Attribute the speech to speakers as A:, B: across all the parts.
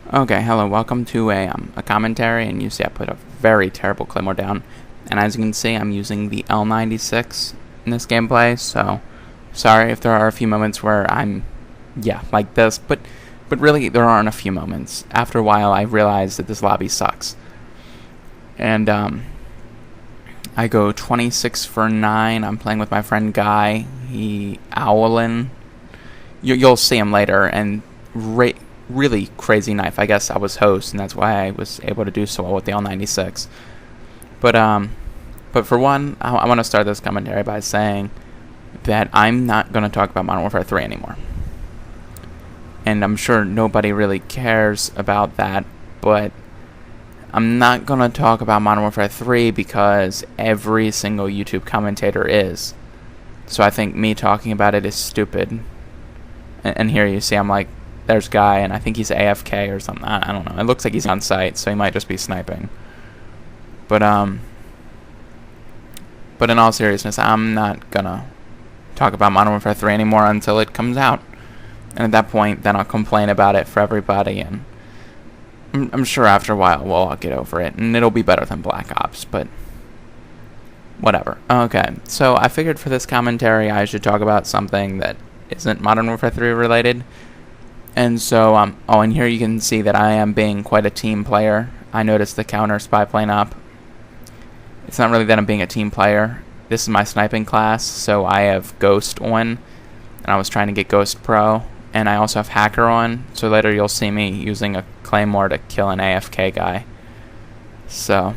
A: Okay, hello, welcome to a commentary, and you see I put a very terrible Claymore down, and as you can see, I'm using the L96 in this gameplay, so sorry if there are a few moments where I'm, like this, but really there aren't a few moments. After a while, I realized that this lobby sucks, and I go 26 for 9, I'm playing with my friend Guy, Owlin, you'll see him later, and really crazy knife. I guess I was host, and that's why I was able to do so well with the L96. But for one, I want to start this commentary by saying that I'm not going to talk about Modern Warfare 3 anymore. And I'm sure nobody really cares about that, but I'm not going to talk about Modern Warfare 3 because every single YouTube commentator is. So I think me talking about it is stupid. And here you see I'm like, there's Guy, and I think he's AFK or something. I don't know. It looks like he's on site, so he might just be sniping. But in all seriousness, I'm not gonna talk about Modern Warfare 3 anymore until it comes out. And at that point, then I'll complain about it for everybody, and I'm sure after a while we'll all get over it, and it'll be better than Black Ops, but whatever. Okay, so I figured for this commentary I should talk about something that isn't Modern Warfare 3 related. And so, and here you can see that I am being quite a team player. I noticed the counter spy plane up. It's not really that I'm being a team player. This is my sniping class, so I have Ghost on, and I was trying to get Ghost Pro, and I also have Hacker on, so later you'll see me using a Claymore to kill an AFK guy. So,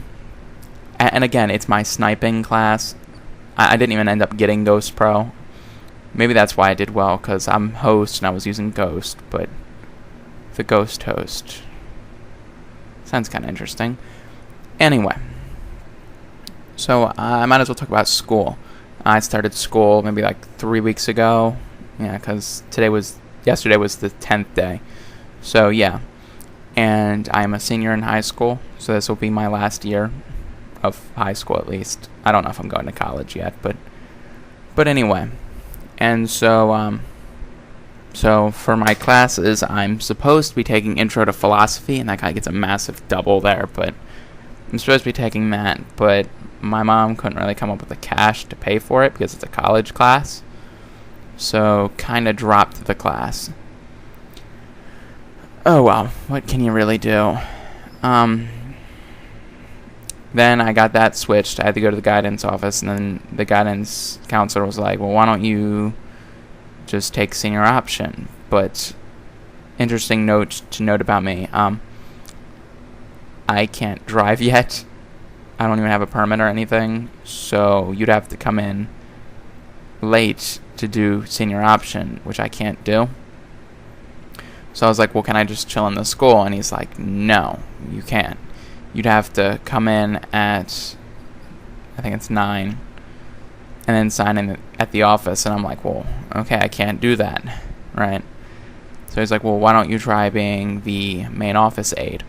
A: and again, it's my sniping class. I didn't even end up getting Ghost Pro. Maybe that's why I did well, because I'm host and I was using Ghost, but the Ghost host sounds kind of interesting. Anyway, so I might as well talk about school. I started school maybe like 3 weeks ago, because yesterday was the 10th day. So yeah, and I'm a senior in high school, so this will be my last year of high school at least. I don't know if I'm going to college yet, but anyway. And so for my classes, I'm supposed to be taking Intro to Philosophy, and that guy gets a massive double there, but I'm supposed to be taking that, but my mom couldn't really come up with the cash to pay for it because it's a college class, so kind of dropped the class. Oh well, what can you really do? Then I got that switched. I had to go to the guidance office, and then the guidance counselor was like, well, why don't you just take senior option? But interesting note to note about me, I can't drive yet. I don't even have a permit or anything, so you'd have to come in late to do senior option, which I can't do. So I was like, well, can I just chill in the school? And he's like, no, you can't. You'd have to come in at, I think it's 9, and then sign in at the office. And I'm like, well, okay, I can't do that, right? So he's like, well, why don't you try being the main office aide?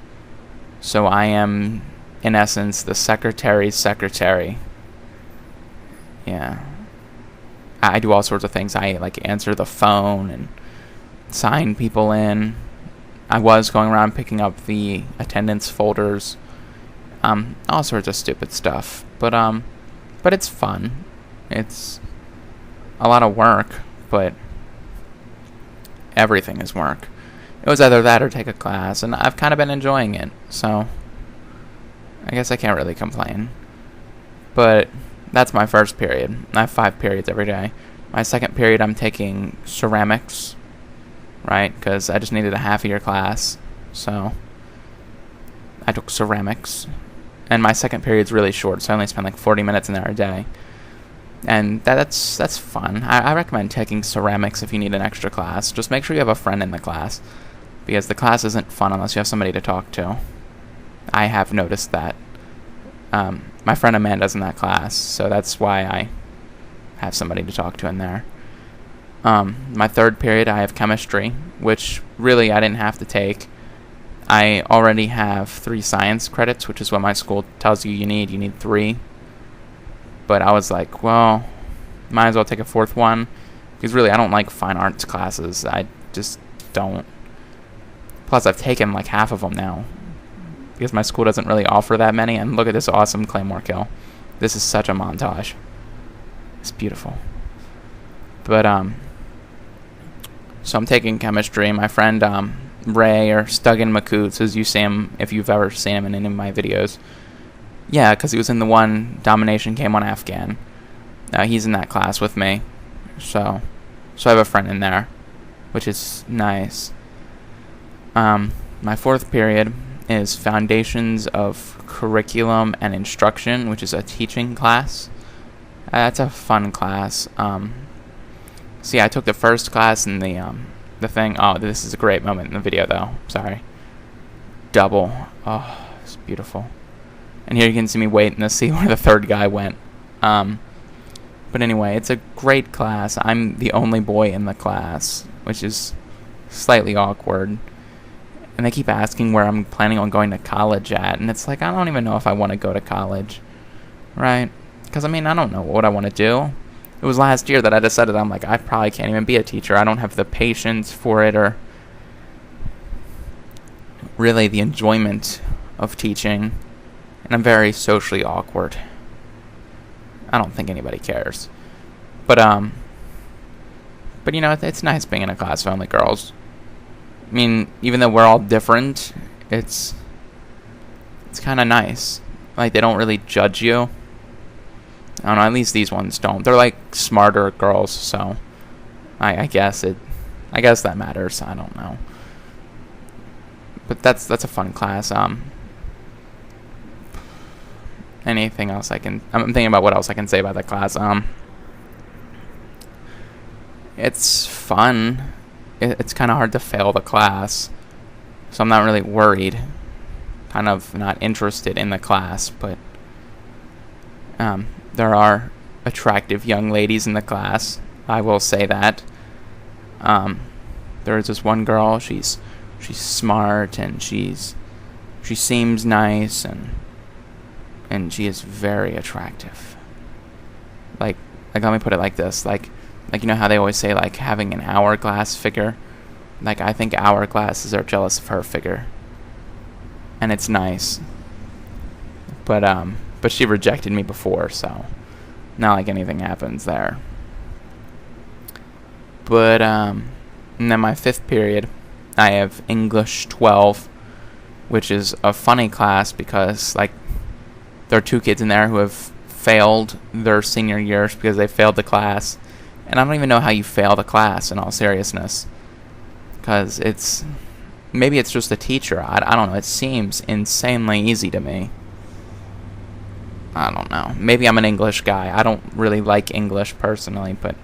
A: So I am, in essence, the secretary's secretary. Yeah. I do all sorts of things. I, answer the phone and sign people in. I was going around picking up the attendance folders. All sorts of stupid stuff, but it's fun. It's a lot of work, but everything is work. It was either that or take a class, and I've kind of been enjoying it, so I guess I can't really complain. But that's my first period. I have 5 periods every day. My second period, I'm taking ceramics, right, because I just needed a half-year class, so I took ceramics. And my second period's really short, so I only spend like 40 minutes in there a day. And that's fun. I recommend taking ceramics if you need an extra class. Just make sure you have a friend in the class, because the class isn't fun unless you have somebody to talk to. I have noticed that. My friend Amanda's in that class, so that's why I have somebody to talk to in there. My third period, I have chemistry, which really I didn't have to take. I already have 3 science credits, which is what my school tells you need. You need 3. But I was like, well, might as well take a 4th one. Because really, I don't like fine arts classes. I just don't. Plus, I've taken like half of them now, because my school doesn't really offer that many. And look at this awesome Claymore kill. This is such a montage. It's beautiful. But, so I'm taking chemistry. My friend, Ray, or Stuggin McCoots, as you see him, if you've ever seen him in any of my videos. Yeah, because he was in the one Domination came on Afghan. He's in that class with me. So I have a friend in there, which is nice. My fourth period is Foundations of Curriculum and Instruction, which is a teaching class. That's a fun class. See, I took the first class in the thing. Oh, this is a great moment in the video, though. Sorry. Double. Oh, it's beautiful. And here you can see me waiting to see where the third guy went. But anyway, it's a great class. I'm the only boy in the class, which is slightly awkward. And they keep asking where I'm planning on going to college at. And it's like, I don't even know if I want to go to college. Right? Because, I mean, I don't know what I want to do. It was last year that I decided, I'm like, I probably can't even be a teacher. I don't have the patience for it, or really the enjoyment of teaching. And I'm very socially awkward. I don't think anybody cares. But you know, it's nice being in a class of only girls. I mean, even though we're all different, it's kind of nice. Like, they don't really judge you. I don't know, at least these ones don't. They're like smarter girls, so I guess that matters. I don't know. But that's a fun class. Anything else I'm thinking about what else I can say about that class. It's fun. It's kind of hard to fail the class, so I'm not really worried. Kind of not interested in the class, but there are attractive young ladies in the class. I will say that. There's this one girl. She's smart, and she seems nice, and she is very attractive. Like let me put it like this. Like you know how they always say, like, having an hourglass figure? Like, I think hourglasses are jealous of her figure. And it's nice. But she rejected me before, so not like anything happens there. But and then my fifth period, I have English 12, which is a funny class because, like, there are two kids in there who have failed their senior years because they failed the class. And I don't even know how you fail the class, in all seriousness. Because maybe it's just the teacher. I don't know. It seems insanely easy to me. I don't know. Maybe I'm an English guy. I don't really like English personally, but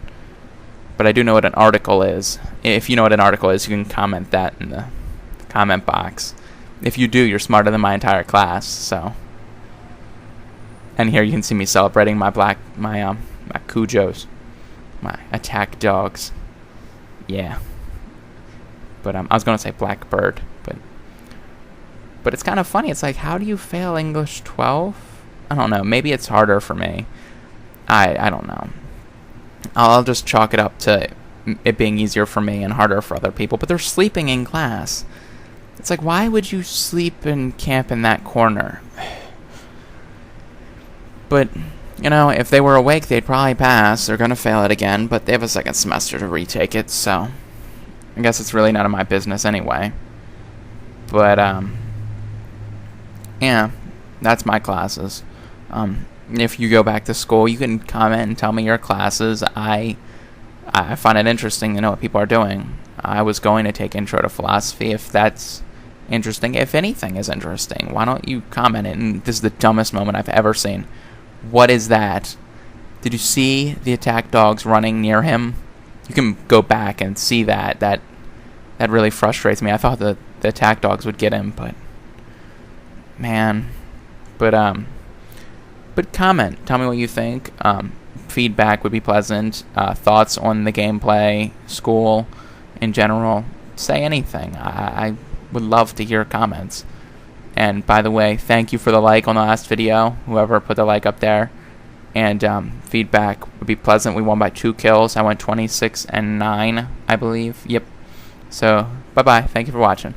A: I do know what an article is. If you know what an article is, you can comment that in the comment box. If you do, you're smarter than my entire class. So, and here you can see me celebrating my Cujos. My attack dogs. Yeah. But I was going to say blackbird, but it's kind of funny. It's like, how do you fail English 12? I don't know. Maybe it's harder for me. I don't know. I'll just chalk it up to it being easier for me and harder for other people. But they're sleeping in class. It's like, why would you sleep and camp in that corner? But you know, if they were awake, they'd probably pass. They're going to fail it again, but they have a second semester to retake it, so I guess it's really none of my business anyway. But, yeah, that's my classes. If you go back to school, you can comment and tell me your classes. I find it interesting to know what people are doing. I was going to take Intro to Philosophy, if that's interesting. If anything is interesting, why don't you comment it? And this is the dumbest moment I've ever seen. What is that? Did you see the attack dogs running near him? You can go back and see that. That really frustrates me. I thought the attack dogs would get him, but man. But comment. Tell me what you think. Feedback would be pleasant. Thoughts on the gameplay, school, in general. Say anything. I would love to hear comments. And by the way, thank you for the like on the last video, whoever put the like up there. And feedback would be pleasant. We won by 2 kills. I went 26-9, I believe. Yep. So, bye-bye. Thank you for watching.